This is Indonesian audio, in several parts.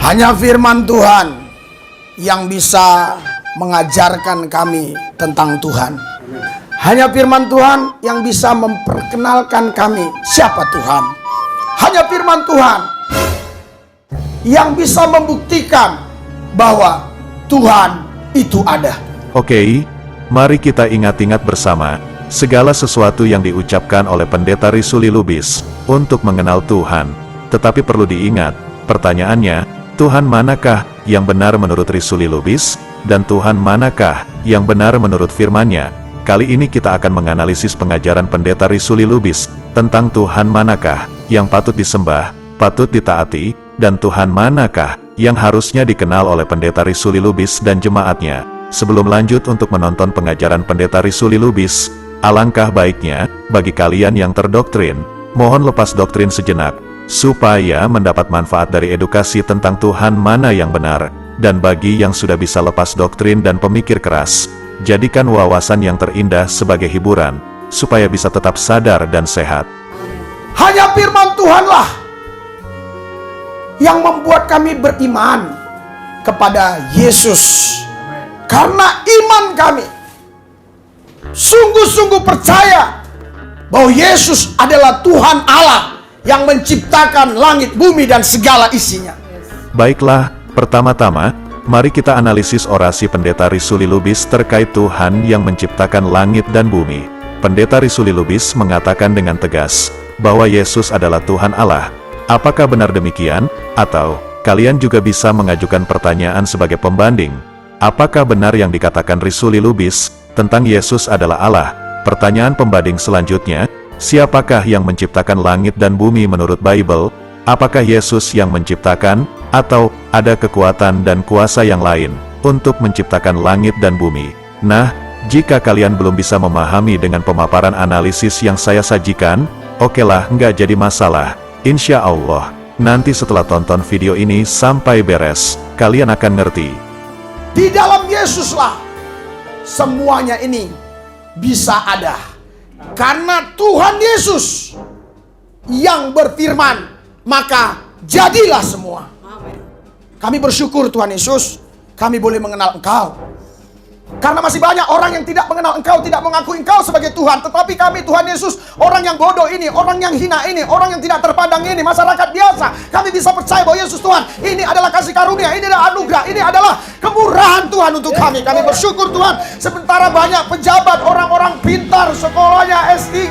Hanya firman Tuhan yang bisa mengajarkan kami tentang Tuhan. Hanya firman Tuhan yang bisa memperkenalkan kami siapa Tuhan. Hanya firman Tuhan yang bisa membuktikan bahwa Tuhan itu ada. Oke, mari kita ingat-ingat bersama segala sesuatu yang diucapkan oleh Pendeta Risuli Lubis untuk mengenal Tuhan. Tetapi perlu diingat, pertanyaannya, Tuhan manakah yang benar menurut Risuli Lubis, dan Tuhan manakah yang benar menurut firman-Nya? Kali ini kita akan menganalisis pengajaran Pendeta Risuli Lubis tentang Tuhan manakah yang patut disembah, patut ditaati, dan Tuhan manakah yang harusnya dikenal oleh Pendeta Risuli Lubis dan jemaatnya. Sebelum lanjut untuk menonton pengajaran Pendeta Risuli Lubis, alangkah baiknya bagi kalian yang terdoktrin, mohon lepas doktrin sejenak, supaya mendapat manfaat dari edukasi tentang Tuhan mana yang benar. Dan bagi yang sudah bisa lepas doktrin dan pemikir keras, jadikan wawasan yang terindah sebagai hiburan, supaya bisa tetap sadar dan sehat. Hanya firman Tuhanlah yang membuat kami beriman kepada Yesus. Karena iman kami sungguh-sungguh percaya bahwa Yesus adalah Tuhan Allah yang menciptakan langit, bumi, dan segala isinya. Baiklah, pertama-tama, mari kita analisis orasi Pendeta Risuli Lubis terkait Tuhan yang menciptakan langit dan bumi. Pendeta Risuli Lubis mengatakan dengan tegas bahwa Yesus adalah Tuhan Allah. Apakah benar demikian? Atau, kalian juga bisa mengajukan pertanyaan sebagai pembanding. Apakah benar yang dikatakan Risuli Lubis tentang Yesus adalah Allah? Pertanyaan pembanding selanjutnya, siapakah yang menciptakan langit dan bumi menurut Bible? Apakah Yesus yang menciptakan, atau ada kekuatan dan kuasa yang lain untuk menciptakan langit dan bumi? Nah, jika kalian belum bisa memahami dengan pemaparan analisis yang saya sajikan, okelah, nggak jadi masalah. Insya Allah, nanti setelah tonton video ini sampai beres, kalian akan ngerti. Di dalam Yesuslah semuanya ini bisa ada. Karena Tuhan Yesus yang berfirman, maka jadilah semua. Kami bersyukur Tuhan Yesus, kami boleh mengenal Engkau. Karena masih banyak orang yang tidak mengenal Engkau, tidak mengakui Engkau sebagai Tuhan. Tetapi kami Tuhan Yesus, orang yang bodoh ini, orang yang hina ini, orang yang tidak terpandang ini, masyarakat biasa, kami bisa percaya bahwa Yesus Tuhan, ini adalah kasih karunia, ini adalah anugerah, ini adalah kemurahan Tuhan untuk kami. Kami bersyukur Tuhan, sementara banyak pejabat, orang-orang pintar, sekolahnya S3,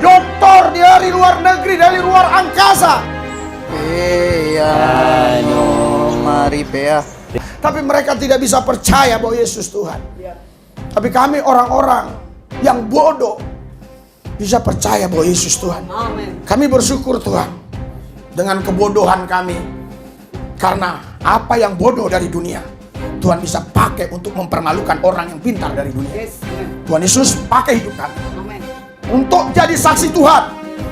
doktor dari luar negeri, dari luar angkasa. Mari Pea. Tapi mereka tidak bisa percaya bahwa Yesus Tuhan. Tapi kami orang-orang yang bodoh bisa percaya bahwa Yesus Tuhan. Kami bersyukur Tuhan dengan kebodohan kami. Karena apa yang bodoh dari dunia, Tuhan bisa pakai untuk mempermalukan orang yang pintar dari dunia. Tuhan Yesus pakai hidup kami untuk jadi saksi Tuhan.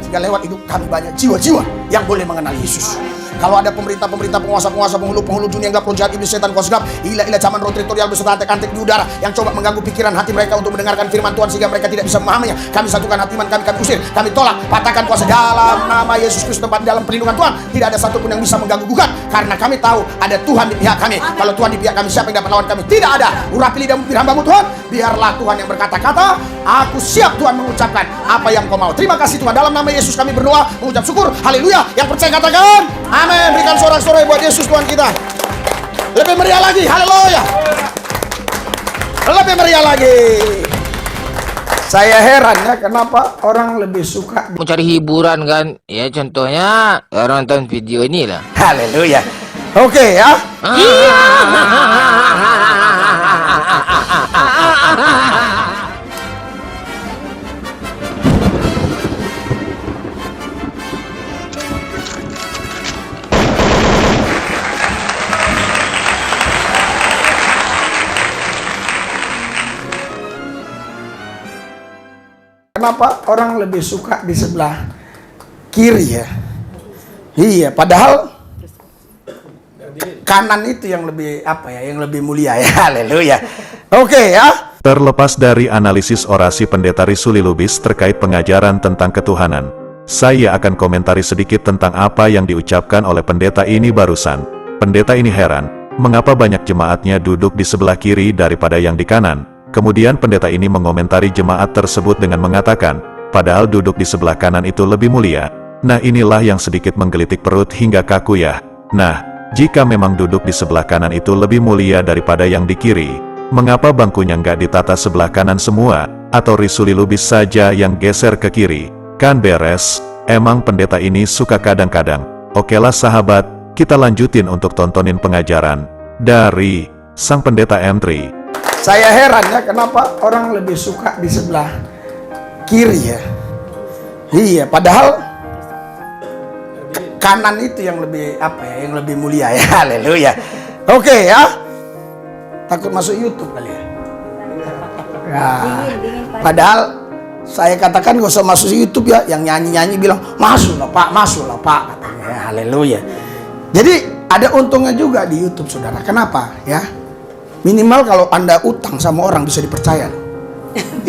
Sehingga lewat hidup kami banyak jiwa-jiwa yang boleh mengenal Yesus. Kalau ada pemerintah-pemerintah, penguasa-penguasa, penghulu-penghulu dunia yang gelap, roh jahat, iblis, setan, kuasa gelap, ila-ila zaman roh teritorial beserta antek-antek di udara yang coba mengganggu pikiran hati mereka untuk mendengarkan firman Tuhan sehingga mereka tidak bisa memahaminya. Kami satukan hati iman kami usir, kami tolak, patahkan kuasa dalam nama Yesus Kristus. Tempat dalam perlindungan Tuhan tidak ada satupun yang bisa mengganggu gugat, karena kami tahu ada Tuhan di pihak kami. Kalau Tuhan di pihak kami, siapa yang dapat lawan kami? Tidak ada. Urapi lidah hamba-Mu Tuhan, biarlah Tuhan yang berkata-kata. Aku siap Tuhan mengucapkan apa yang Kau mau. Terima kasih Tuhan, dalam nama Yesus kami berdoa, mengucap syukur. Haleluya. Yang percaya katakan amin. Berikan sorak-sorai buat Yesus Tuhan kita. Lebih meriah lagi. Haleluya. Lebih meriah lagi. Saya heran ya, kenapa orang lebih suka Mau cari hiburan kan? Ya contohnya orang nonton video ini lah. haleluya. Oke ya. Kenapa orang lebih suka di sebelah kiri ya? Iya, padahal kanan itu yang lebih yang lebih mulia ya. Haleluya. Oke ya. Terlepas dari analisis orasi Pendeta Risuli Lubis terkait pengajaran tentang ketuhanan, saya akan komentari sedikit tentang apa yang diucapkan oleh pendeta ini barusan. Pendeta ini heran, mengapa banyak jemaatnya duduk di sebelah kiri daripada yang di kanan. Kemudian pendeta ini mengomentari jemaat tersebut dengan mengatakan, padahal duduk di sebelah kanan itu lebih mulia. Nah, inilah yang sedikit menggelitik perut hingga kaku ya. Nah, jika memang duduk di sebelah kanan itu lebih mulia daripada yang di kiri, mengapa bangkunya nggak ditata sebelah kanan semua, atau Risuli Lubis saja yang geser ke kiri? Kan beres. Emang pendeta ini suka kadang-kadang. Okelah sahabat, kita lanjutin untuk tontonin pengajaran dari sang pendeta M3. Saya heran ya, kenapa orang lebih suka di sebelah kiri ya. Iya, padahal kanan itu yang lebih yang lebih mulia ya. Haleluya. Oke ya. Takut masuk YouTube kali ya. Padahal saya katakan gak usah masuk YouTube ya. Yang nyanyi-nyanyi bilang masuklah Pak katanya ya. Haleluya. Jadi ada untungnya juga di YouTube saudara. Kenapa ya? Minimal kalau Anda utang sama orang bisa dipercaya.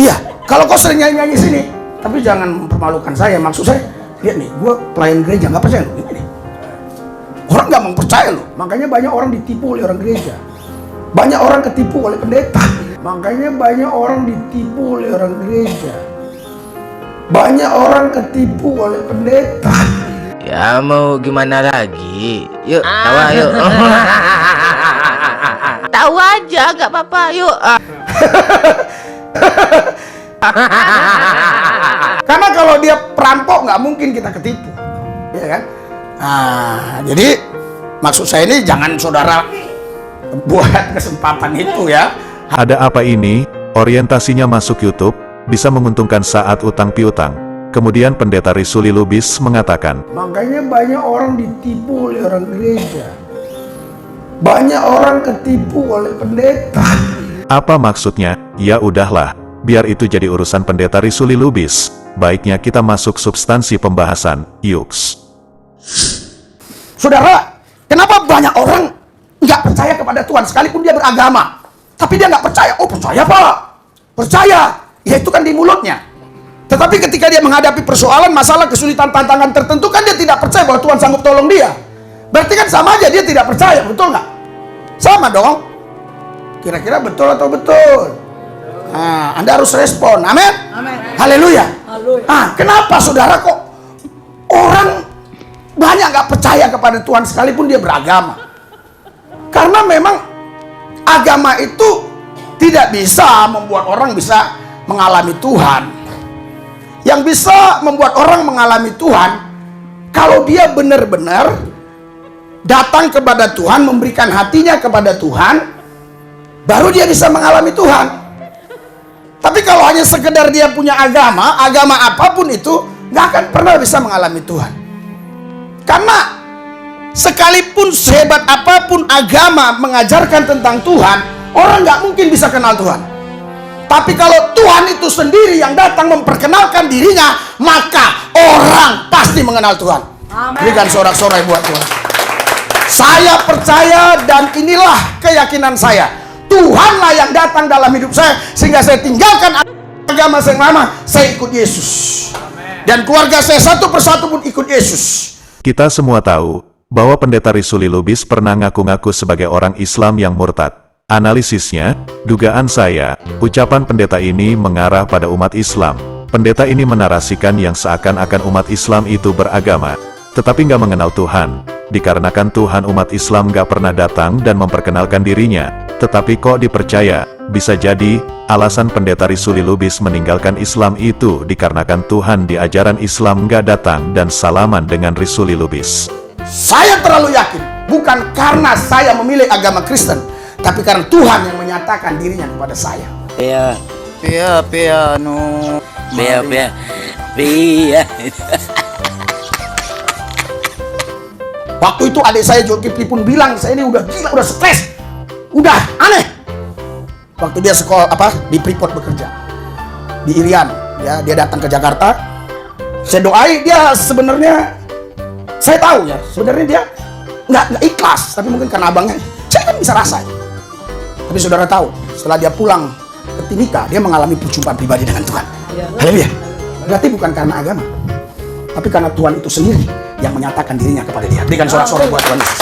Iya, kalau kau sering nyanyi-nyanyi sini, tapi jangan mempermalukan saya. Maksud saya, lihat nih, gue pelayan gereja nggak percaya loh. Ini nih. Orang nggak mau percaya loh. Makanya banyak orang ditipu oleh orang gereja. Banyak orang ketipu oleh pendeta. Makanya banyak orang ditipu oleh orang gereja. Banyak orang ketipu oleh pendeta. Ya mau gimana lagi? Yuk, tawa yuk. Tahu aja, gak apa-apa. Yuk. Karena kalau dia perampok nggak mungkin kita ketipu, ya kan? Nah, jadi maksud saya ini jangan saudara buat kesempatan itu ya. Ada apa ini? Orientasinya masuk YouTube, bisa menguntungkan saat utang piutang. Kemudian pendeta Risuli Lubis mengatakan, makanya banyak orang ditipu oleh orang gereja. Banyak orang ketipu oleh pendeta. apa maksudnya? Ya udahlah, biar itu jadi urusan pendeta Risuli Lubis. Baiknya kita masuk substansi pembahasan. Yuks. Saudara, kenapa banyak orang nggak percaya kepada Tuhan sekalipun dia beragama? Tapi dia nggak percaya. Oh percaya Pak, percaya. Ya itu kan di mulutnya. Tetapi ketika dia menghadapi persoalan, masalah, kesulitan, tantangan tertentu, kan dia tidak percaya bahwa Tuhan sanggup tolong dia. Berarti kan sama aja dia tidak percaya, betul nggak? Sama dong. Kira-kira betul atau betul? Nah, Anda harus respon. Amin. Haleluya. Kenapa saudara kok orang banyak nggak percaya kepada Tuhan sekalipun dia beragama? Karena memang agama itu tidak bisa membuat orang bisa mengalami Tuhan. Yang bisa membuat orang mengalami Tuhan kalau dia benar-benar datang kepada Tuhan, memberikan hatinya kepada Tuhan, baru dia bisa mengalami Tuhan. Tapi kalau hanya sekedar dia punya agama apapun itu, nggak akan pernah bisa mengalami Tuhan. Karena sekalipun sehebat apapun agama mengajarkan tentang Tuhan, orang nggak mungkin bisa kenal Tuhan. Tapi kalau Tuhan itu sendiri yang datang memperkenalkan dirinya, maka orang pasti mengenal Tuhan. Berikan sorak-sorai buat Tuhan. Saya percaya dan inilah keyakinan saya. Tuhanlah yang datang dalam hidup saya sehingga saya tinggalkan agama saya yang lama, saya ikut Yesus. Dan keluarga saya satu persatu pun ikut Yesus. Kita semua tahu bahwa pendeta Risuli Lubis pernah ngaku-ngaku sebagai orang Islam yang murtad. Analisisnya, dugaan saya, ucapan pendeta ini mengarah pada umat Islam. Pendeta ini menarasikan yang seakan-akan umat Islam itu beragama, tetapi nggak mengenal Tuhan. Dikarenakan Tuhan umat Islam nggak pernah datang dan memperkenalkan dirinya, tetapi kok dipercaya. Bisa jadi, alasan pendeta Risuli Lubis meninggalkan Islam itu dikarenakan Tuhan di ajaran Islam nggak datang dan salaman dengan Risuli Lubis. Saya terlalu yakin, bukan karena saya memilih agama Kristen, tapi karena Tuhan yang menyatakan dirinya kepada saya. Waktu itu adik saya Zulkifli pun bilang, saya ini udah gila, udah stres, udah aneh. Waktu dia sekolah di Freeport bekerja di Irian, ya dia datang ke Jakarta. Saya doai dia sebenarnya, saya tahu ya sebenarnya dia nggak ikhlas, tapi mungkin karena abangnya, saya kan bisa rasain. Tapi saudara tahu, setelah dia pulang ke Timika, dia mengalami perjumpaan pribadi dengan Tuhan. Haleluya. Berarti bukan karena agama, tapi karena Tuhan itu sendiri yang menyatakan dirinya kepada dia. Berikan sorak-sorai buat Tuhan Yesus.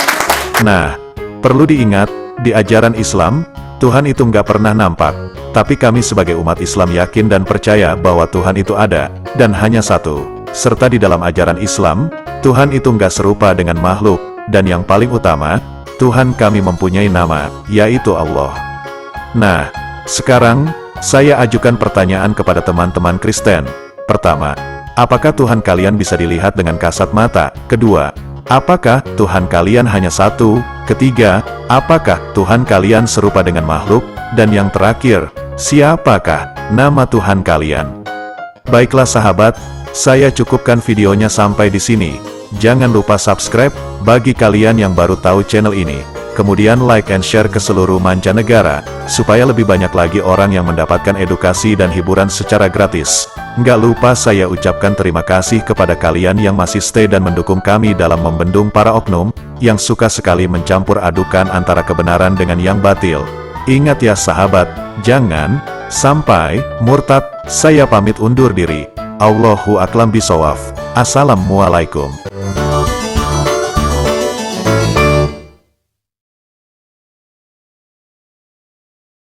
Nah, Perlu diingat, di ajaran Islam, Tuhan itu nggak pernah nampak. Tapi kami sebagai umat Islam yakin dan percaya bahwa Tuhan itu ada, dan hanya satu. Serta di dalam ajaran Islam, Tuhan itu nggak serupa dengan makhluk, dan yang paling utama, Tuhan kami mempunyai nama, yaitu Allah. Nah, sekarang, saya ajukan pertanyaan kepada teman-teman Kristen. Pertama, apakah Tuhan kalian bisa dilihat dengan kasat mata? Kedua, apakah Tuhan kalian hanya satu? Ketiga, apakah Tuhan kalian serupa dengan makhluk? Dan yang terakhir, siapakah nama Tuhan kalian? Baiklah sahabat, saya cukupkan videonya sampai di sini. Jangan lupa subscribe bagi kalian yang baru tahu channel ini. Kemudian like and share ke seluruh mancanegara, supaya lebih banyak lagi orang yang mendapatkan edukasi dan hiburan secara gratis. Nggak lupa saya ucapkan terima kasih kepada kalian yang masih stay dan mendukung kami dalam membendung para oknum, yang suka sekali mencampur adukan antara kebenaran dengan yang batil. Ingat ya sahabat, jangan sampai murtad. Saya pamit undur diri. Allahu a'lam bishawab. Assalamualaikum.